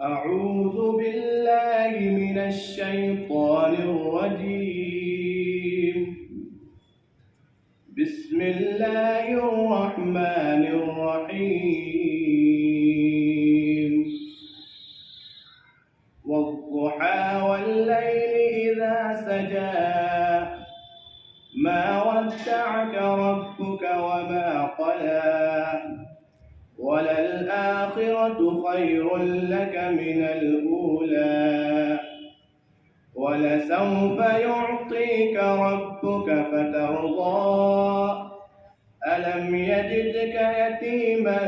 أعوذ بالله من الشيطان الرجيم. بسم الله الرحمن الرحيم. والضحى والليل إذا سجى ما ودعك ربك وما قلى وللآخرة خير لك من الأولى ولسوف يعطيك ربك فترضى ألم يجدك يتيما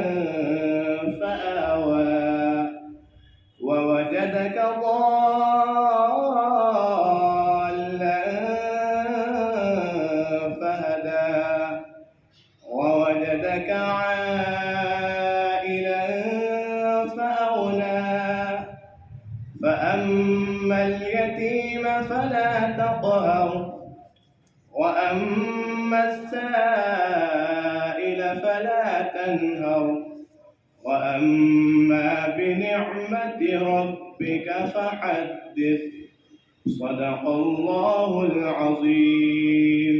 فآوى ووجدك ضالا فهدى ووجدك عائلا فأغنى فأما اليتيم فلا تقهر وأما السائل فلا تنهر وأما بنعمة ربك فحدث. صدق الله العظيم.